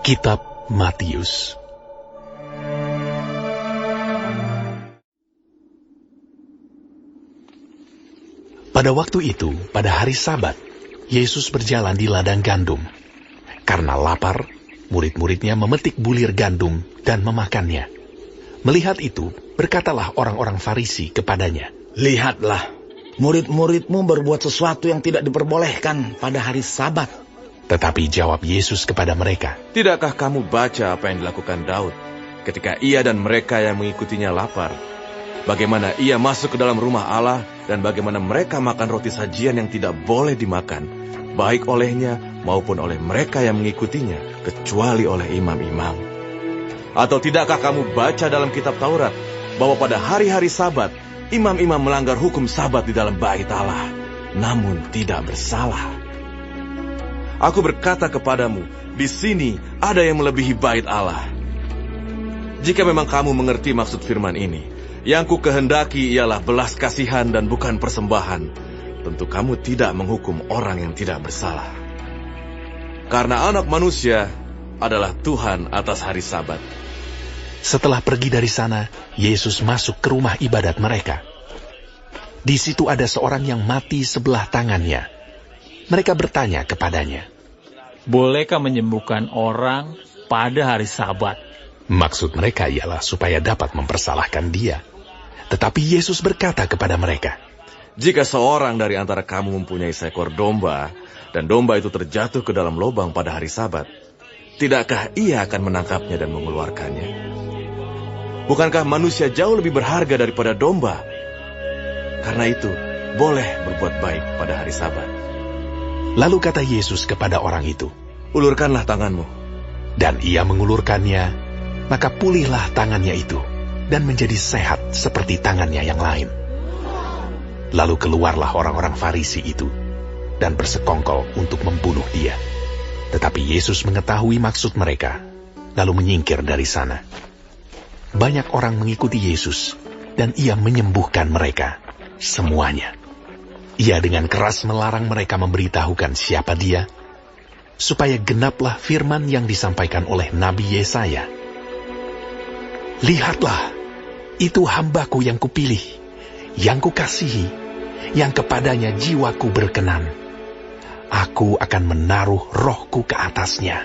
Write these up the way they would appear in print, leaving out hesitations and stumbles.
Kitab Matius. Pada waktu itu, pada hari Sabat, Yesus berjalan di ladang gandum. Karena lapar, murid-muridnya memetik bulir gandum dan memakannya. Melihat itu, berkatalah orang-orang Farisi kepadanya, "Lihatlah, murid-muridmu berbuat sesuatu yang tidak diperbolehkan pada hari Sabat." Tetapi jawab Yesus kepada mereka, "Tidakkah kamu baca apa yang dilakukan Daud ketika ia dan mereka yang mengikutinya lapar? Bagaimana ia masuk ke dalam rumah Allah dan bagaimana mereka makan roti sajian yang tidak boleh dimakan, baik olehnya maupun oleh mereka yang mengikutinya, kecuali oleh imam-imam? Atau tidakkah kamu baca dalam kitab Taurat bahwa pada hari-hari Sabat, imam-imam melanggar hukum Sabat di dalam bait Allah, namun tidak bersalah? Aku berkata kepadamu, di sini ada yang melebihi bait Allah. Jika memang kamu mengerti maksud firman ini, yang ku kehendaki ialah belas kasihan dan bukan persembahan, tentu kamu tidak menghukum orang yang tidak bersalah. Karena Anak Manusia adalah Tuhan atas hari Sabat." Setelah pergi dari sana, Yesus masuk ke rumah ibadat mereka. Di situ ada seorang yang mati sebelah tangannya. Mereka bertanya kepadanya, "Bolehkah menyembuhkan orang pada hari Sabat?" Maksud mereka ialah supaya dapat mempersalahkan dia. Tetapi Yesus berkata kepada mereka, Jika seorang dari antara kamu mempunyai seekor domba, dan domba itu terjatuh ke dalam lubang pada hari Sabat, tidakkah ia akan menangkapnya dan mengeluarkannya? Bukankah manusia jauh lebih berharga daripada domba? Karena itu, boleh berbuat baik pada hari Sabat. Lalu kata Yesus kepada orang itu, "Ulurkanlah tanganmu." Dan ia mengulurkannya, maka pulihlah tangannya itu, dan menjadi sehat seperti tangannya yang lain. Lalu keluarlah orang-orang Farisi itu, dan bersekongkol untuk membunuh dia. Tetapi Yesus mengetahui maksud mereka, lalu menyingkir dari sana. Banyak orang mengikuti Yesus, dan ia menyembuhkan mereka, semuanya. Ia dengan keras melarang mereka memberitahukan siapa dia, supaya genaplah firman yang disampaikan oleh Nabi Yesaya. "Lihatlah, itu hambaku yang kupilih, yang kukasihi, yang kepadanya jiwaku berkenan. Aku akan menaruh rohku ke atasnya,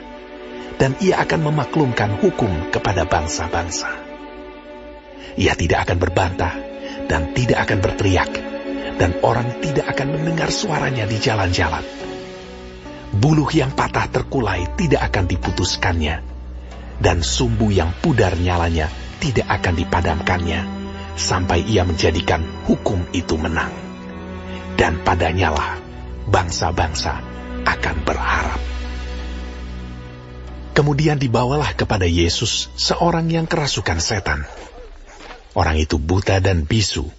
dan ia akan memaklumkan hukum kepada bangsa-bangsa. Ia tidak akan berbantah, dan tidak akan berteriak, dan orang tidak akan mendengar suaranya di jalan-jalan. Buluh yang patah terkulai tidak akan diputuskannya, dan sumbu yang pudar nyalanya tidak akan dipadamkannya, sampai ia menjadikan hukum itu menang. Dan padanyalah bangsa-bangsa akan berharap." Kemudian dibawalah kepada Yesus seorang yang kerasukan setan. Orang itu buta dan bisu.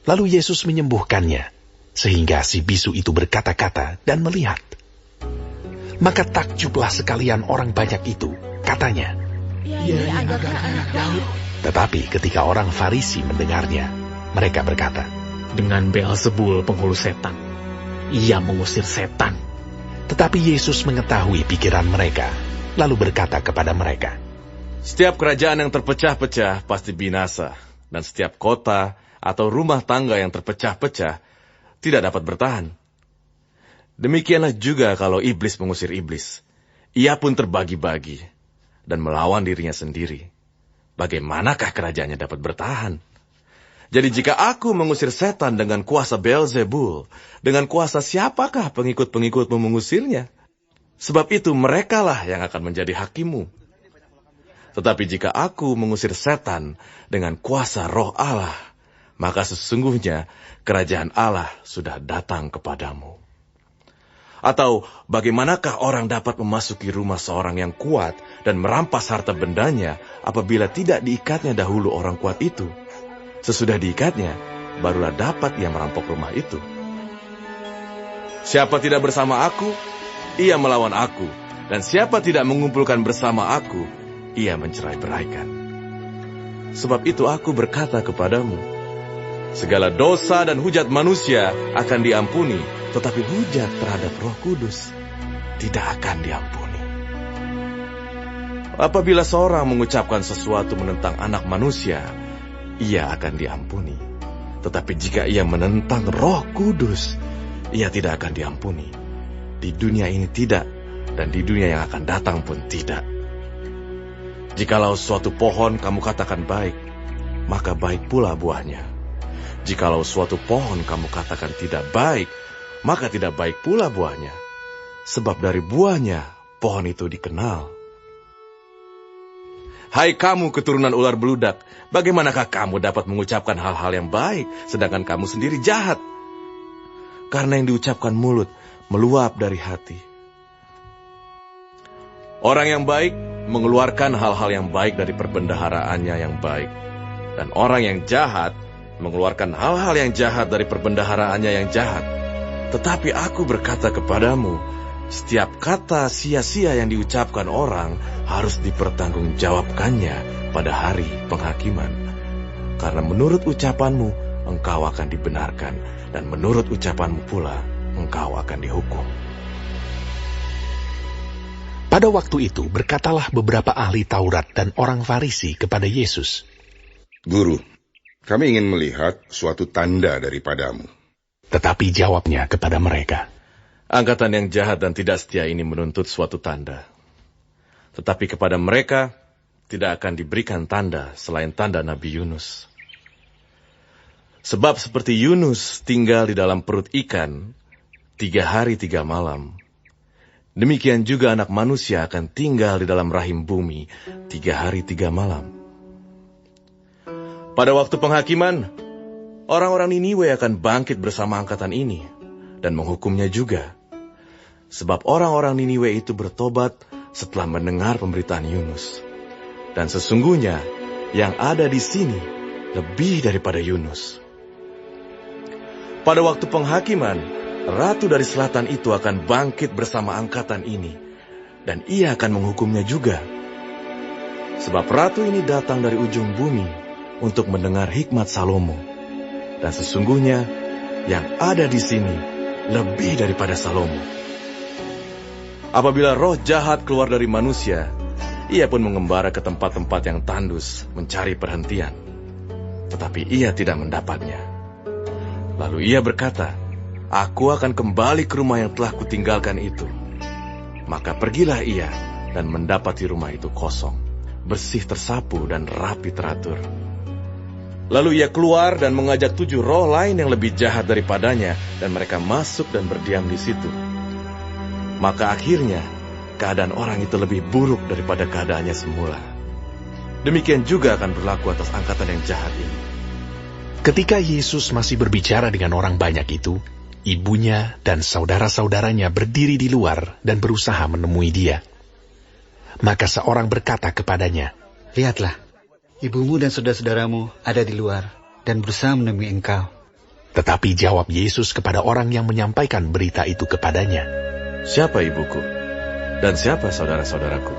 Lalu Yesus menyembuhkannya, sehingga si bisu itu berkata-kata dan melihat. Maka takjublah sekalian orang banyak itu, katanya, "Ia adalah anak Daud." Tetapi ketika orang Farisi mendengarnya, mereka berkata, "Dengan Beelzebul penghulu setan, ia mengusir setan." Tetapi Yesus mengetahui pikiran mereka, lalu berkata kepada mereka, Setiap kerajaan yang terpecah-pecah pasti binasa, dan setiap kota atau rumah tangga yang terpecah-pecah tidak dapat bertahan. Demikianlah juga kalau iblis mengusir iblis. Ia pun terbagi-bagi dan melawan dirinya sendiri. Bagaimanakah kerajaannya dapat bertahan? Jadi jika aku mengusir setan dengan kuasa Beelzebul, dengan kuasa siapakah pengikut-pengikutmu mengusirnya? Sebab itu merekalah yang akan menjadi hakimu. Tetapi jika aku mengusir setan dengan kuasa Roh Allah, maka sesungguhnya kerajaan Allah sudah datang kepadamu. Atau bagaimanakah orang dapat memasuki rumah seorang yang kuat dan merampas harta bendanya apabila tidak diikatnya dahulu orang kuat itu? Sesudah diikatnya, barulah dapat ia merampok rumah itu. Siapa tidak bersama aku, ia melawan aku. Dan siapa tidak mengumpulkan bersama aku, ia mencerai-beraikan. Sebab itu aku berkata kepadamu, segala dosa dan hujat manusia akan diampuni, tetapi hujat terhadap Roh Kudus tidak akan diampuni. Apabila seorang mengucapkan sesuatu menentang Anak Manusia, ia akan diampuni. Tetapi jika ia menentang Roh Kudus, ia tidak akan diampuni. Di dunia ini tidak, dan di dunia yang akan datang pun tidak. Jikalau suatu pohon kamu katakan baik, maka baik pula buahnya. Jikalau suatu pohon kamu katakan tidak baik, maka tidak baik pula buahnya. Sebab dari buahnya pohon itu dikenal. Hai kamu keturunan ular beludak, bagaimanakah kamu dapat mengucapkan hal-hal yang baik, sedangkan kamu sendiri jahat? Karena yang diucapkan mulut meluap dari hati. Orang yang baik mengeluarkan hal-hal yang baik dari perbendaharaannya yang baik. Dan orang yang jahat mengeluarkan hal-hal yang jahat dari perbendaharaannya yang jahat. Tetapi aku berkata kepadamu, setiap kata sia-sia yang diucapkan orang harus dipertanggungjawabkannya pada hari penghakiman. Karena menurut ucapanmu, engkau akan dibenarkan, dan menurut ucapanmu pula, engkau akan dihukum. Pada waktu itu berkatalah beberapa ahli Taurat dan orang Farisi kepada Yesus, Guru, kami ingin melihat suatu tanda daripadamu. Tetapi jawabnya kepada mereka, Angkatan yang jahat dan tidak setia ini menuntut suatu tanda. Tetapi kepada mereka tidak akan diberikan tanda selain tanda Nabi Yunus. Sebab seperti Yunus tinggal di dalam perut ikan 3 hari 3 malam, demikian juga Anak Manusia akan tinggal di dalam rahim bumi 3 hari 3 malam. Pada waktu penghakiman, orang-orang Niniwe akan bangkit bersama angkatan ini dan menghukumnya juga. Sebab orang-orang Niniwe itu bertobat setelah mendengar pemberitaan Yunus. Dan sesungguhnya yang ada di sini lebih daripada Yunus. Pada waktu penghakiman, ratu dari selatan itu akan bangkit bersama angkatan ini, dan ia akan menghukumnya juga. Sebab ratu ini datang dari ujung bumi untuk mendengar hikmat Salomo. Dan sesungguhnya yang ada di sini lebih daripada Salomo. Apabila roh jahat keluar dari manusia, ia pun mengembara ke tempat-tempat yang tandus mencari perhentian. Tetapi ia tidak mendapatnya. Lalu ia berkata, Aku akan kembali ke rumah yang telah kutinggalkan itu. Maka pergilah ia dan mendapati rumah itu kosong, bersih tersapu dan rapi teratur. Lalu ia keluar dan mengajak 7 roh lain yang lebih jahat daripadanya, dan mereka masuk dan berdiam di situ. Maka akhirnya, keadaan orang itu lebih buruk daripada keadaannya semula. Demikian juga akan berlaku atas angkatan yang jahat ini. Ketika Yesus masih berbicara dengan orang banyak itu, ibunya dan saudara-saudaranya berdiri di luar dan berusaha menemui dia. Maka seorang berkata kepadanya, Lihatlah, ibumu dan saudara-saudaramu ada di luar dan berusaha menemui engkau. Tetapi jawab Yesus kepada orang yang menyampaikan berita itu kepadanya, Siapa ibuku? Dan siapa saudara-saudaraku?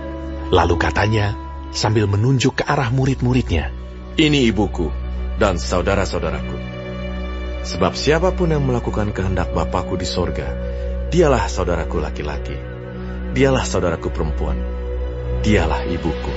Lalu katanya, sambil menunjuk ke arah murid-muridnya, Ini ibuku dan saudara-saudaraku. Sebab siapapun yang melakukan kehendak Bapakku di sorga, dialah saudaraku laki-laki, dialah saudaraku perempuan, dialah ibuku.